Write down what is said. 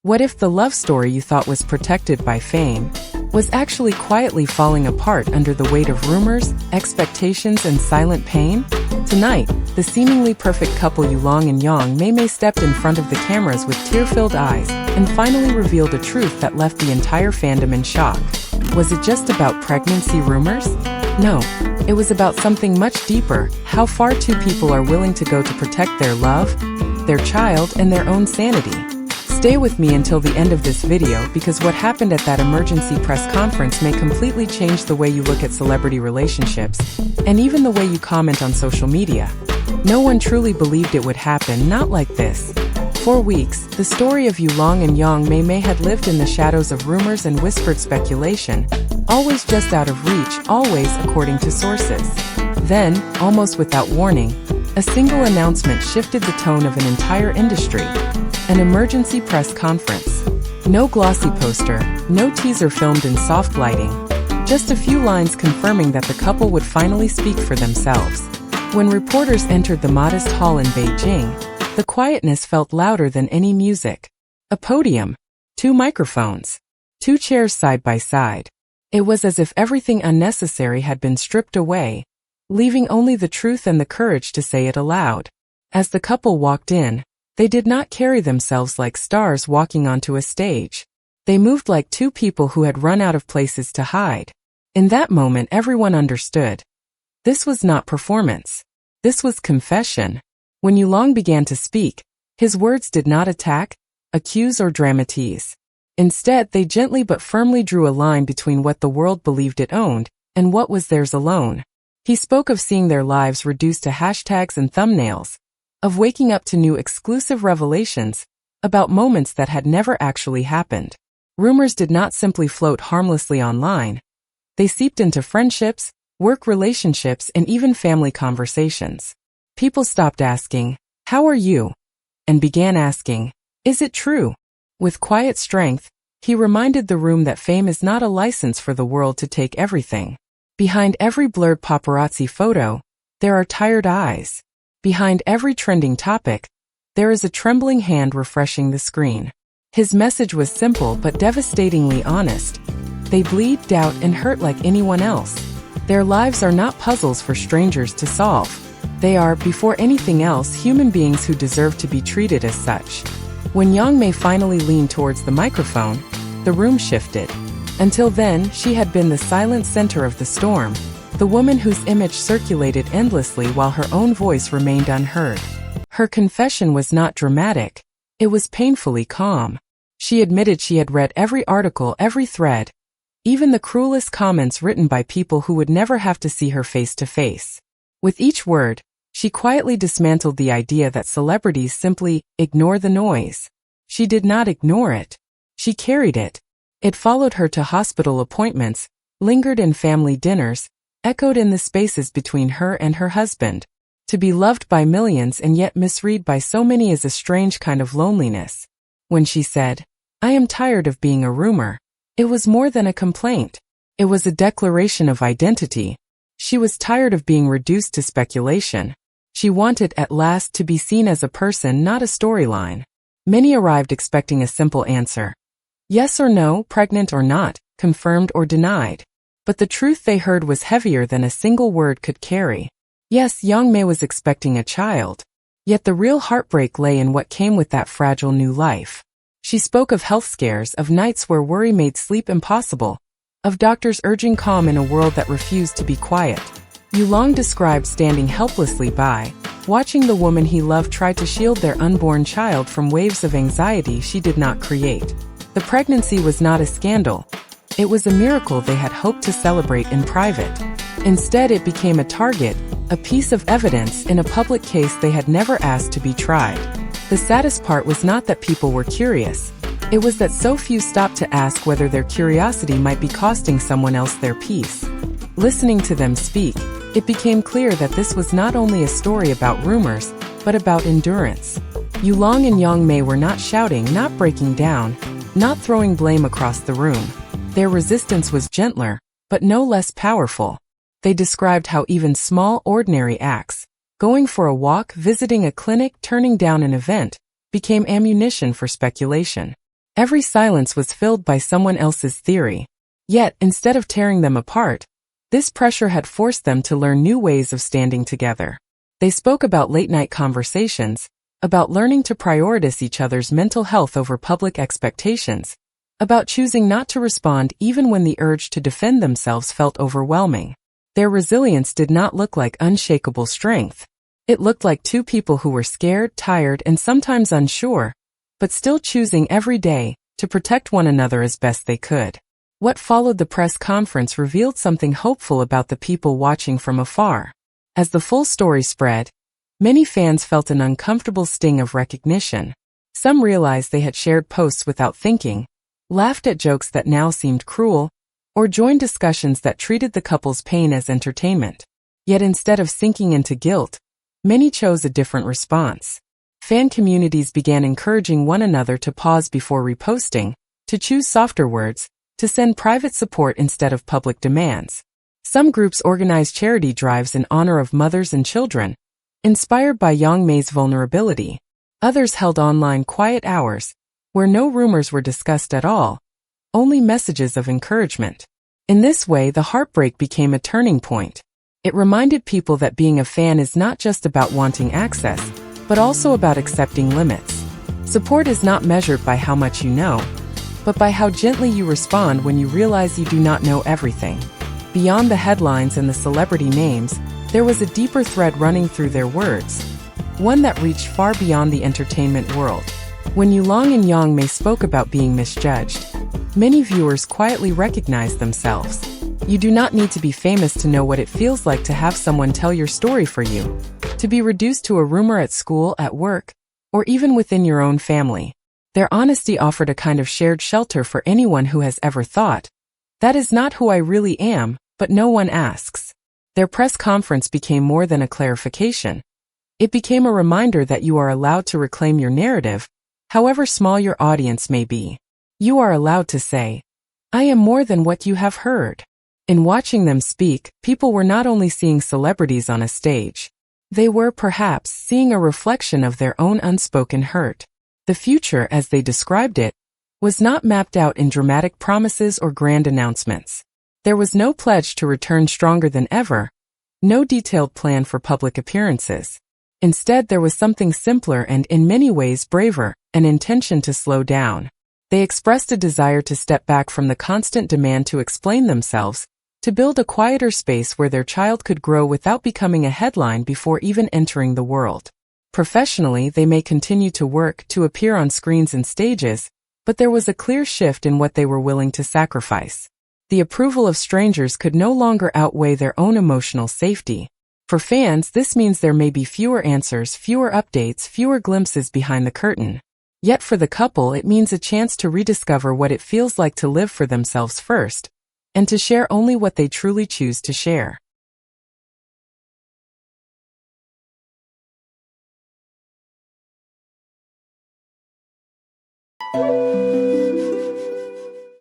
What if the love story you thought was protected by fame was actually quietly falling apart under the weight of rumors, expectations, and silent pain? Tonight, the seemingly perfect couple Yulong and Yang Mei Mei stepped in front of the cameras with tear-filled eyes and finally revealed a truth that left the entire fandom in shock. Was it just about pregnancy rumors? No, it was about something much deeper: how far two people are willing to go to protect their love, their child, and their own sanity. Stay with me until the end of this video, because what happened at that emergency press conference may completely change the way you look at celebrity relationships, and even the way you comment on social media. No one truly believed it would happen, not like this. For weeks, the story of Yulong and Yang Mei Mei had lived in the shadows of rumors and whispered speculation, always just out of reach, always according to sources. Then, almost without warning, a single announcement shifted the tone of an entire industry. An emergency press conference. No glossy poster, no teaser filmed in soft lighting. Just a few lines confirming that the couple would finally speak for themselves. When reporters entered the modest hall in Beijing, the quietness felt louder than any music. A podium, 2 microphones, 2 chairs side by side. It was as if everything unnecessary had been stripped away, leaving only the truth and the courage to say it aloud. As the couple walked in, they did not carry themselves like stars walking onto a stage. They moved like two people who had run out of places to hide. In that moment, everyone understood. This was not performance. This was confession. When Yulong began to speak, his words did not attack, accuse, or dramatize. Instead, they gently but firmly drew a line between what the world believed it owned and what was theirs alone. He spoke of seeing their lives reduced to hashtags and thumbnails, of waking up to new exclusive revelations about moments that had never actually happened. Rumors did not simply float harmlessly online. They seeped into friendships, work relationships, and even family conversations. People stopped asking, "How are you?" and began asking, "Is it true?" With quiet strength, he reminded the room that fame is not a license for the world to take everything. Behind every blurred paparazzi photo, there are tired eyes. Behind every trending topic, there is a trembling hand refreshing the screen. His message was simple but devastatingly honest. They bleed, doubt, and hurt like anyone else. Their lives are not puzzles for strangers to solve. They are, before anything else, human beings who deserve to be treated as such. When Yang Mei finally leaned towards the microphone, the room shifted. Until then, she had been the silent center of the storm, the woman whose image circulated endlessly while her own voice remained unheard. Her confession was not dramatic. It was painfully calm. She admitted she had read every article, every thread, even the cruelest comments written by people who would never have to see her face to face. With each word, she quietly dismantled the idea that celebrities simply ignore the noise. She did not ignore it. She carried it. It followed her to hospital appointments, lingered in family dinners, echoed in the spaces between her and her husband. To be loved by millions and yet misread by so many is a strange kind of loneliness. When she said, "I am tired of being a rumor," it was more than a complaint. It was a declaration of identity. She was tired of being reduced to speculation. She wanted at last to be seen as a person, not a storyline. Many arrived expecting a simple answer. Yes or no, pregnant or not, confirmed or denied. But the truth they heard was heavier than a single word could carry. Yes, Yang Mei was expecting a child. Yet the real heartbreak lay in what came with that fragile new life. She spoke of health scares, of nights where worry made sleep impossible, of doctors urging calm in a world that refused to be quiet. Yulong described standing helplessly by, watching the woman he loved try to shield their unborn child from waves of anxiety she did not create. The pregnancy was not a scandal. It was a miracle they had hoped to celebrate in private. Instead, it became a target, a piece of evidence in a public case they had never asked to be tried. The saddest part was not that people were curious. It was that so few stopped to ask whether their curiosity might be costing someone else their peace. Listening to them speak, it became clear that this was not only a story about rumors, but about endurance. Yulong and Yang Mei were not shouting, not breaking down, not throwing blame across the room. Their resistance was gentler, but no less powerful. They described how even small, ordinary acts, going for a walk, visiting a clinic, turning down an event, became ammunition for speculation. Every silence was filled by someone else's theory. Yet, instead of tearing them apart, this pressure had forced them to learn new ways of standing together. They spoke about late-night conversations, about learning to prioritize each other's mental health over public expectations, about choosing not to respond even when the urge to defend themselves felt overwhelming. Their resilience did not look like unshakable strength. It looked like two people who were scared, tired, and sometimes unsure, but still choosing every day to protect one another as best they could. What followed the press conference revealed something hopeful about the people watching from afar. As the full story spread, many fans felt an uncomfortable sting of recognition. Some realized they had shared posts without thinking, laughed at jokes that now seemed cruel, or joined discussions that treated the couple's pain as entertainment. Yet instead of sinking into guilt, many chose a different response. Fan communities began encouraging one another to pause before reposting, to choose softer words, to send private support instead of public demands. Some groups organized charity drives in honor of mothers and children, inspired by young Mei's vulnerability. Others held online quiet hours, where no rumors were discussed at all, only messages of encouragement. In this way, the heartbreak became a turning point. It reminded people that being a fan is not just about wanting access, but also about accepting limits. Support is not measured by how much you know, but by how gently you respond when you realize you do not know everything. Beyond the headlines and the celebrity names, there was a deeper thread running through their words, one that reached far beyond the entertainment world. When Yulong and Yang Mei spoke about being misjudged, many viewers quietly recognized themselves. You do not need to be famous to know what it feels like to have someone tell your story for you, to be reduced to a rumor at school, at work, or even within your own family. Their honesty offered a kind of shared shelter for anyone who has ever thought, "That is not who I really am," but no one asks. Their press conference became more than a clarification. It became a reminder that you are allowed to reclaim your narrative, however small your audience may be. You are allowed to say, "I am more than what you have heard." In watching them speak, people were not only seeing celebrities on a stage. They were, perhaps, seeing a reflection of their own unspoken hurt. The future, as they described it, was not mapped out in dramatic promises or grand announcements. There was no pledge to return stronger than ever, no detailed plan for public appearances. Instead, there was something simpler and, in many ways, braver, an intention to slow down. They expressed a desire to step back from the constant demand to explain themselves, to build a quieter space where their child could grow without becoming a headline before even entering the world. Professionally, they may continue to work, to appear on screens and stages, but there was a clear shift in what they were willing to sacrifice. The approval of strangers could no longer outweigh their own emotional safety. For fans, this means there may be fewer answers, fewer updates, fewer glimpses behind the curtain. Yet for the couple, it means a chance to rediscover what it feels like to live for themselves first, and to share only what they truly choose to share.